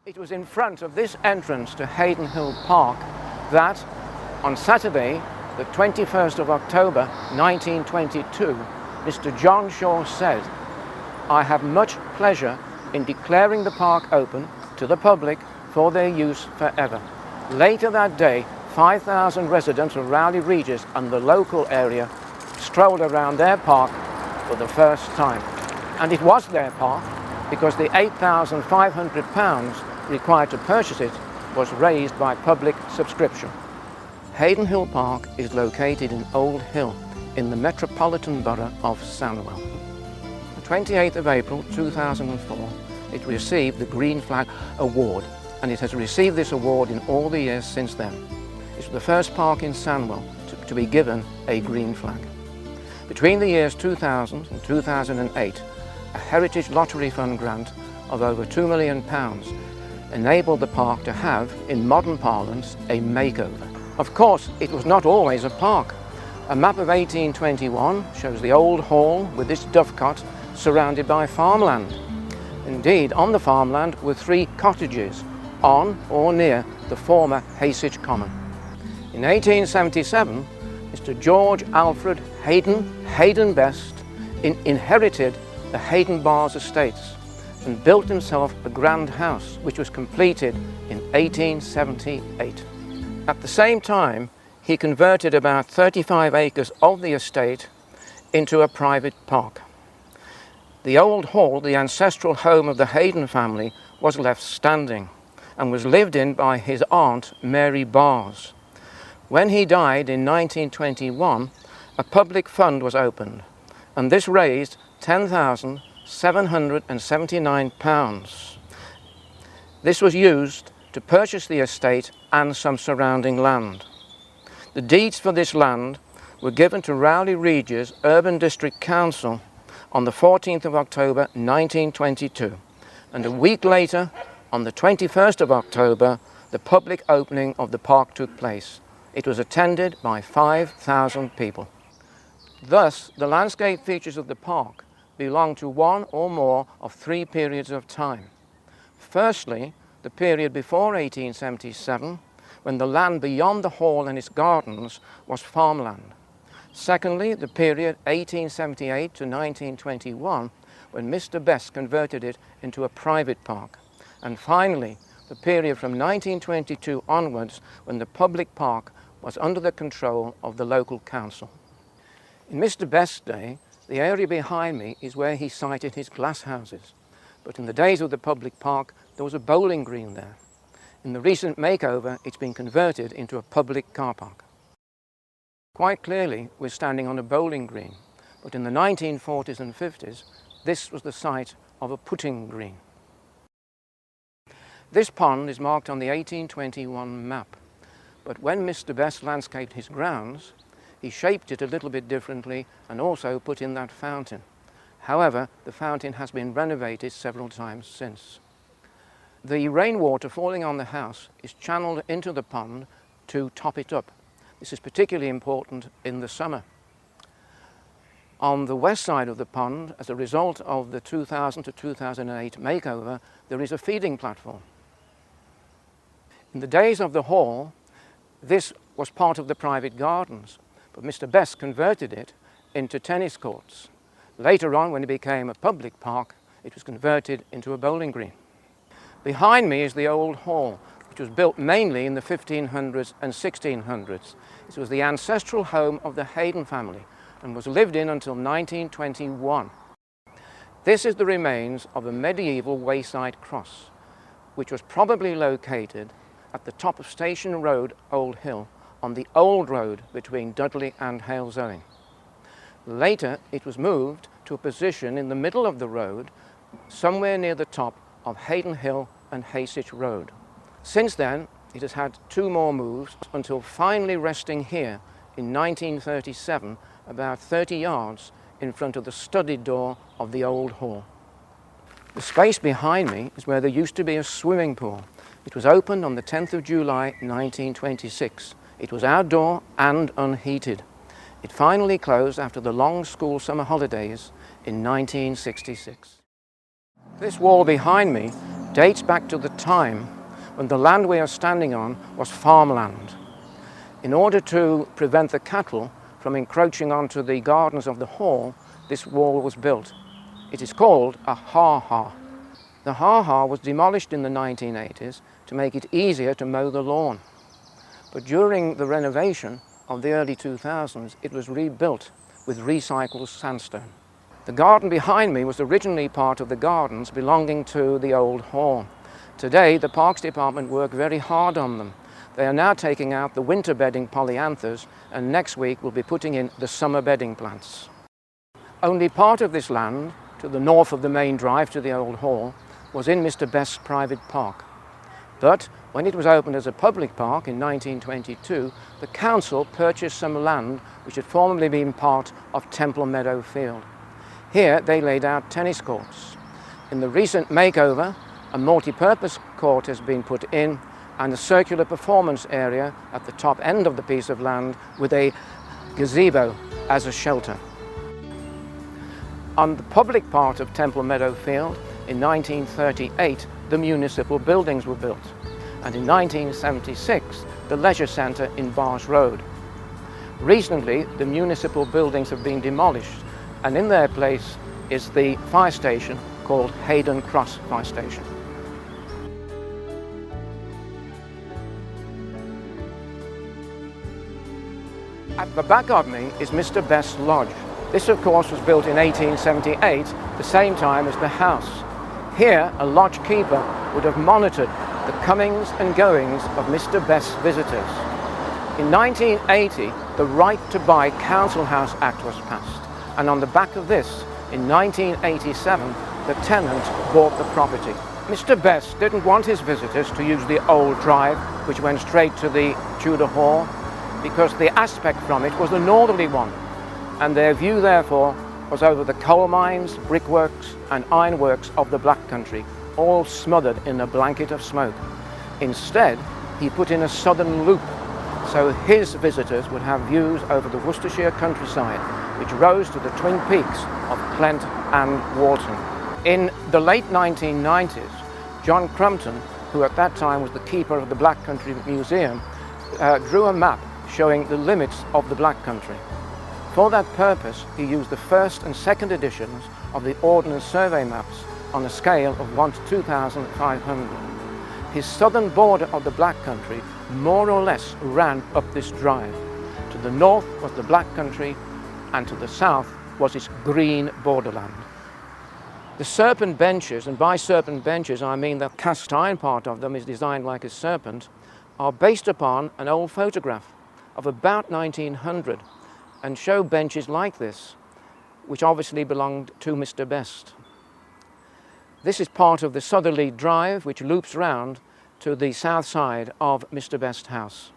It was in front of this entrance to Haden Hill Park that, on Saturday, the 21st of October 1922, Mr. John Shaw said, "I have much pleasure in declaring the park open to the public for their use forever." Later that day, 5,000 residents of Rowley Regis and the local area strolled around their park for the first time. And it was their park because the £8,500 required to purchase it was raised by public subscription. Haden Hill Park is located in Old Hill in the Metropolitan Borough of Sandwell. The 28th of April 2004, it received the Green Flag Award, and it has received this award in all the years since then. It's the first park in Sandwell to be given a green flag. Between the years 2000 and 2008, a Heritage Lottery Fund grant of over £2 million enabled the park to have, in modern parlance, a makeover. Of course, it was not always a park. A map of 1821 shows the old hall with its dovecot surrounded by farmland. Indeed, on the farmland were 3 cottages on or near the former Haysich Common. In 1877, Mr. George Alfred Haden Best inherited the Haden Bars estates and built himself a grand house, which was completed in 1878. At the same time, he converted about 35 acres of the estate into a private park. The old hall, the ancestral home of the Haden family, was left standing and was lived in by his aunt, Mary Bars. When he died in 1921, a public fund was opened, and this raised £10,779. This was used to purchase the estate and some surrounding land. The deeds for this land were given to Rowley Regis Urban District Council on the 14th of October 1922, and a week later, on the 21st of October, the public opening of the park took place. It was attended by 5,000 people. Thus, the landscape features of the park belong to one or more of 3 periods of time. Firstly, the period before 1877, when the land beyond the hall and its gardens was farmland. Secondly, the period 1878 to 1921, when Mr. Best converted it into a private park. And finally, the period from 1922 onwards, when the public park was under the control of the local council. In Mr. Best's day, the area behind me is where he sited his glass houses. But in the days of the public park, there was a bowling green there. In the recent makeover, it's been converted into a public car park. Quite clearly, we're standing on a bowling green, but in the 1940s and 50s, this was the site of a putting green. This pond is marked on the 1821 map, but when Mr. Best landscaped his grounds, he shaped it a little bit differently and also put in that fountain. However, the fountain has been renovated several times since. The rainwater falling on the house is channeled into the pond to top it up. This is particularly important in the summer. On the west side of the pond, as a result of the 2000 to 2008 makeover, there is a feeding platform. In the days of the hall, this was part of the private gardens, but Mr. Best converted it into tennis courts. Later on, when it became a public park, it was converted into a bowling green. Behind me is the old hall, which was built mainly in the 1500s and 1600s. It was the ancestral home of the Haden family and was lived in until 1921. This is the remains of a medieval wayside cross, which was probably located at the top of Station Road, Old Hill, on the old road between Dudley and Halesowen. Later, it was moved to a position in the middle of the road, somewhere near the top of Haden Hill and Haysich Road. Since then, it has had 2 more moves until finally resting here in 1937, about 30 yards in front of the studded door of the old hall. The space behind me is where there used to be a swimming pool. It was opened on the 10th of July 1926. It was outdoor and unheated. It finally closed after the long school summer holidays in 1966. This wall behind me dates back to the time when the land we are standing on was farmland. In order to prevent the cattle from encroaching onto the gardens of the hall, this wall was built. It is called a ha-ha. The ha-ha was demolished in the 1980s to make it easier to mow the lawn. But during the renovation of the early 2000s, it was rebuilt with recycled sandstone. The garden behind me was originally part of the gardens belonging to the old hall. Today, the Parks Department work very hard on them. They are now taking out the winter bedding polyanthers, and next week we'll be putting in the summer bedding plants. Only part of this land, to the north of the main drive to the old hall, was in Mr. Best's private park. But when it was opened as a public park in 1922, the council purchased some land which had formerly been part of Temple Meadow Field. Here they laid out tennis courts. In the recent makeover, a multi-purpose court has been put in and a circular performance area at the top end of the piece of land with a gazebo as a shelter. On the public part of Temple Meadow Field, in 1938, the municipal buildings were built, and in 1976, the leisure centre in Bars Road. Recently, the municipal buildings have been demolished, and in their place is the fire station called Haden Cross Fire Station. At the back of me is Mr. Best's lodge. This, of course, was built in 1878, the same time as the house. Here, a lodge keeper would have monitored the comings and goings of Mr. Best's visitors. In 1980, the Right to Buy Council House Act was passed, and on the back of this, in 1987, the tenant bought the property. Mr. Best didn't want his visitors to use the old drive, which went straight to the Tudor Hall, because the aspect from it was a northerly one, and their view, therefore, was over the coal mines, brickworks and ironworks of the Black Country, all smothered in a blanket of smoke. Instead, he put in a southern loop, so his visitors would have views over the Worcestershire countryside, which rose to the twin peaks of Clent and Walton. In the late 1990s, John Crumpton, who at that time was the keeper of the Black Country Museum, drew a map showing the limits of the Black Country. For that purpose, he used the first and second editions of the Ordnance Survey maps on a scale of 1 to 2,500. His southern border of the Black Country more or less ran up this drive. To the north was the Black Country, and to the south was its green borderland. The serpent benches, and by serpent benches I mean the cast iron part of them is designed like a serpent, are based upon an old photograph of about 1900 and show benches like this, which obviously belonged to Mr. Best. This is part of the southerly drive which loops round to the south side of Mr. Best's house.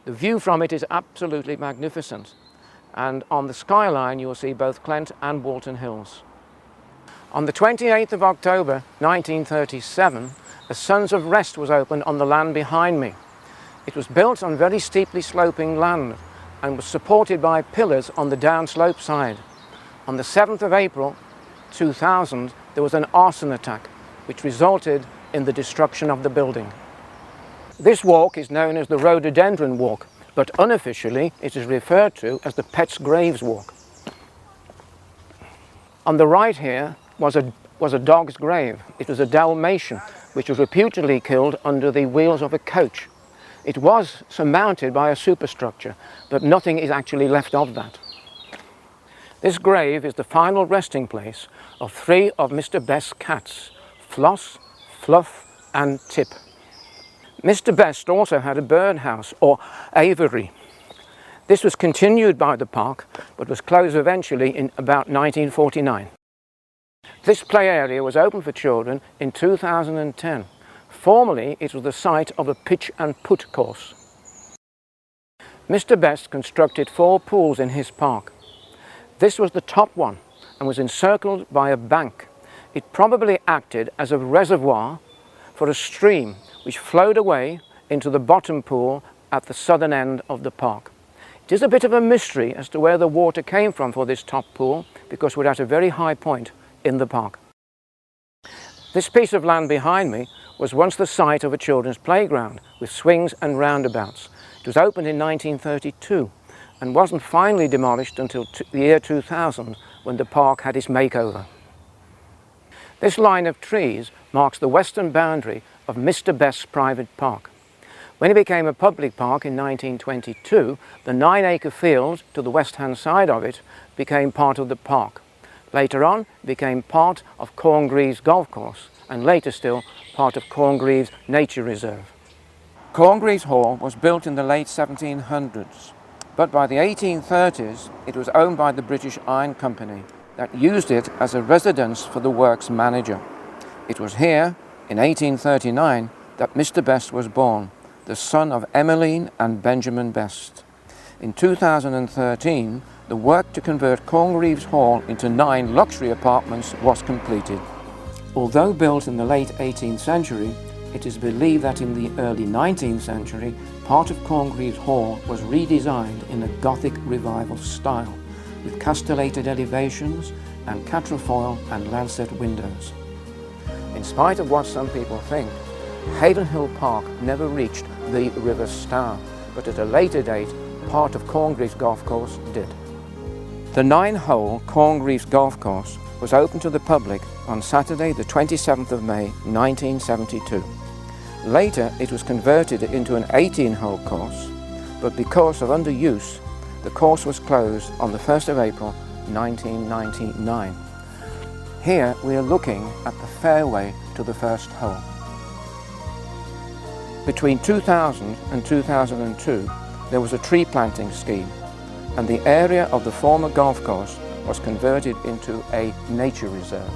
The view from it is absolutely magnificent, and on the skyline you will see both Clent and Walton Hills. On the 28th of October 1937, a Sons of Rest was opened on the land behind me. It was built on very steeply sloping land and was supported by pillars on the downslope side. On the 7th of April 2000, there was an arson attack which resulted in the destruction of the building. This walk is known as the Rhododendron Walk, but unofficially it is referred to as the Pets Graves Walk. On the right here was a dog's grave. It was a Dalmatian which was reputedly killed under the wheels of a coach. It was surmounted by a superstructure, but nothing is actually left of that. This grave is the final resting place of 3 of Mr. Best's cats, Floss, Fluff and Tip. Mr. Best also had a birdhouse or aviary. This was continued by the park, but was closed eventually in about 1949. This play area was open for children in 2010. Formerly, it was the site of a pitch and putt course. Mr. Best constructed 4 pools in his park. This was the top one and was encircled by a bank. It probably acted as a reservoir for a stream which flowed away into the bottom pool at the southern end of the park. It is a bit of a mystery as to where the water came from for this top pool, because we're at a very high point in the park. This piece of land behind me was once the site of a children's playground with swings and roundabouts. It was opened in 1932 and wasn't finally demolished until the year 2000, when the park had its makeover. This line of trees marks the western boundary of Mr. Best's private park. When it became a public park in 1922, the 9-acre field to the west-hand side of it became part of the park. Later on, it became part of Corngreaves Golf Course, and later still, part of Corngreaves Nature Reserve. Corngreaves Hall was built in the late 1700s, but by the 1830s, it was owned by the British Iron Company that used it as a residence for the works manager. It was here, in 1839, that Mr. Best was born, the son of Emmeline and Benjamin Best. In 2013, the work to convert Corngreaves Hall into 9 luxury apartments was completed. Although built in the late 18th century, it is believed that in the early 19th century, part of Corngreaves Hall was redesigned in a Gothic revival style, with castellated elevations and quatrefoil and lancet windows. In spite of what some people think, Haden Hill Park never reached the River Stour, but at a later date, part of Corngreaves Golf Course did. The 9-hole Corngreaves Golf Course was open to the public on Saturday the 27th of May 1972. Later it was converted into an 18-hole course, but because of underuse, the course was closed on the 1st of April 1999. Here we are looking at the fairway to the first hole. Between 2000 and 2002, there was a tree planting scheme, and the area of the former golf course was converted into a nature reserve.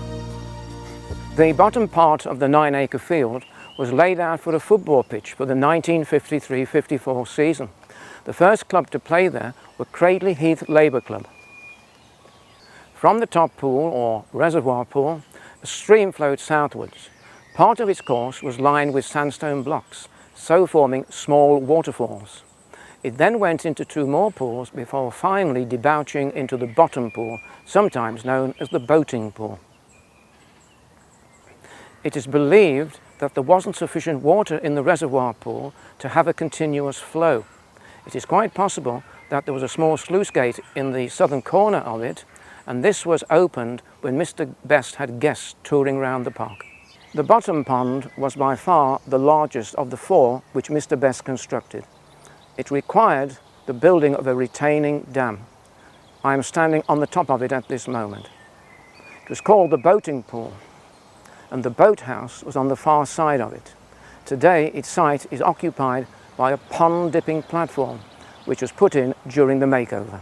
The bottom part of the 9-acre field was laid out for a football pitch for the 1953-54 season. The first club to play there were Cradley Heath Labour Club. From the top pool, or reservoir pool, a stream flowed southwards. Part of its course was lined with sandstone blocks, so forming small waterfalls. It then went into 2 more pools before finally debouching into the bottom pool, sometimes known as the boating pool. It is believed that there wasn't sufficient water in the reservoir pool to have a continuous flow. It is quite possible that there was a small sluice gate in the southern corner of it, and this was opened when Mr. Best had guests touring around the park. The bottom pond was by far the largest of the 4 which Mr. Best constructed. It required the building of a retaining dam. I am standing on the top of it at this moment. It was called the boating pool, and the boathouse was on the far side of it. Today its site is occupied by a pond-dipping platform, which was put in during the makeover.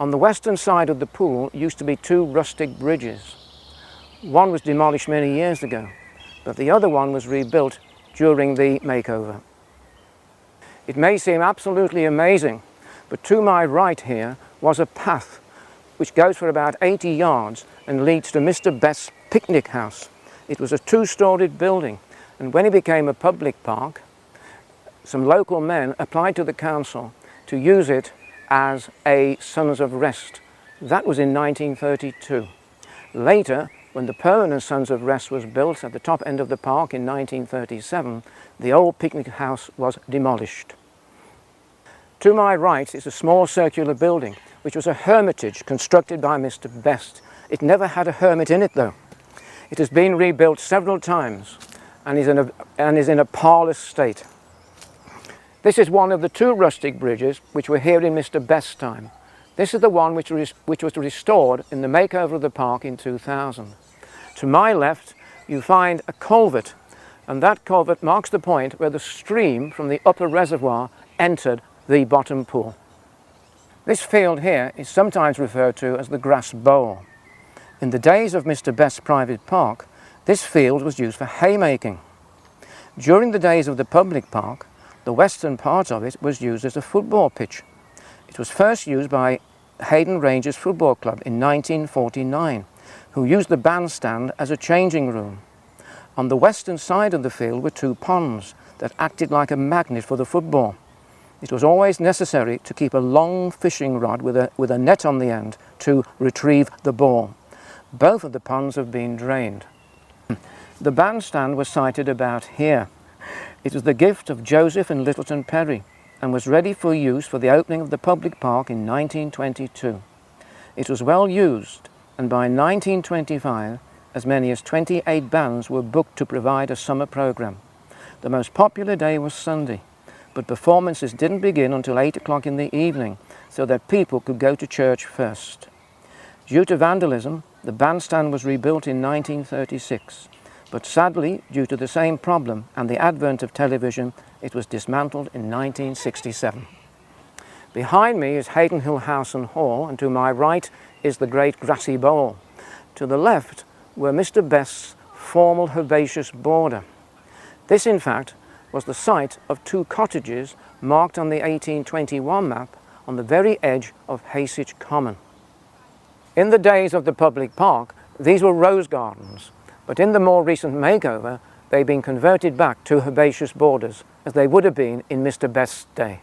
On the western side of the pool used to be 2 rustic bridges. One was demolished many years ago, but the other one was rebuilt during the makeover. It may seem absolutely amazing, but to my right here was a path which goes for about 80 yards and leads to Mr. Best's picnic house. It was a 2-storied building, and when it became a public park, some local men applied to the council to use it as a Sons of Rest. That was in 1932. Later, when the permanent Sons of Rest was built at the top end of the park in 1937, the old picnic house was demolished. To my right is a small circular building, which was a hermitage constructed by Mr. Best. It never had a hermit in it though. It has been rebuilt several times and is in a parlous state. This is one of the 2 rustic bridges which were here in Mr. Best's time. This is the one which was restored in the makeover of the park in 2000. To my left you find a culvert, and that culvert marks the point where the stream from the upper reservoir entered the bottom pool. This field here is sometimes referred to as the grass bowl. In the days of Mr. Best's private park, this field was used for haymaking. During the days of the public park, the western part of it was used as a football pitch. It was first used by Haden Rangers Football Club in 1949, who used the bandstand as a changing room. On the western side of the field were 2 ponds that acted like a magnet for the football. It was always necessary to keep a long fishing rod with a net on the end to retrieve the ball. Both of the ponds have been drained. The bandstand was sited about here. It was the gift of Joseph and Littleton Perry and was ready for use for the opening of the public park in 1922. It was well used, and by 1925 as many as 28 bands were booked to provide a summer programme. The most popular day was Sunday, but performances didn't begin until 8 o'clock in the evening so that people could go to church first. Due to vandalism, the bandstand was rebuilt in 1936, but sadly, due to the same problem and the advent of television, it was dismantled in 1967. Behind me is Haden Hill House and Hall, and to my right is the great grassy bowl. To the left were Mr. Best's formal herbaceous border. This, in fact, was the site of 2 cottages marked on the 1821 map on the very edge of Haysich Common. In the days of the public park, these were rose gardens, but in the more recent makeover, they've been converted back to herbaceous borders, as they would have been in Mr. Best's day.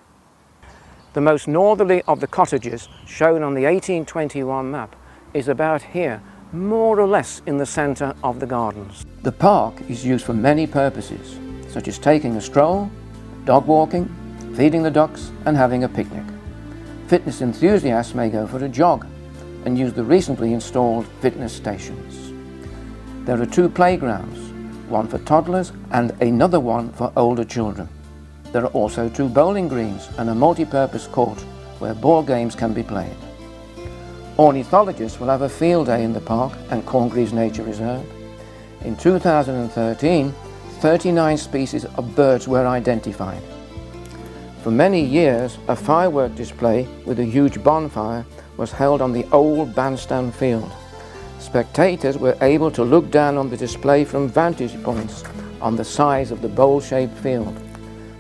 The most northerly of the cottages, shown on the 1821 map, is about here, more or less in the centre of the gardens. The park is used for many purposes, such as taking a stroll, dog walking, feeding the ducks, and having a picnic. Fitness enthusiasts may go for a jog and use the recently installed fitness stations. There are 2 playgrounds, one for toddlers and another one for older children. There are also 2 bowling greens and a multi-purpose court where board games can be played. Ornithologists will have a field day in the park and Corngreaves Nature Reserve. In 2013, 39 species of birds were identified. For many years, a firework display with a huge bonfire was held on the old bandstand field. Spectators were able to look down on the display from vantage points on the size of the bowl-shaped field.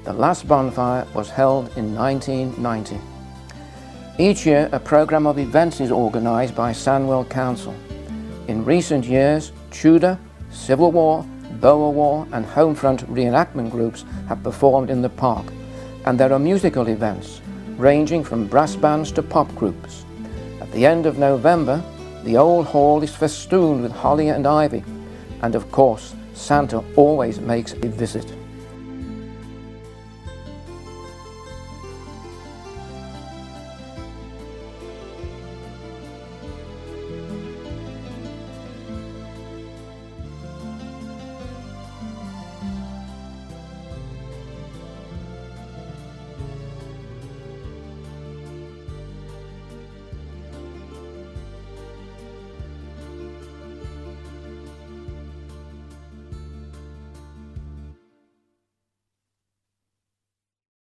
The last bonfire was held in 1990. Each year, a programme of events is organised by Sandwell Council. In recent years, Tudor, Civil War, Boer War and Homefront reenactment groups have performed in the park, and there are musical events ranging from brass bands to pop groups. At the end of November, the old hall is festooned with holly and ivy, and of course, Santa always makes a visit.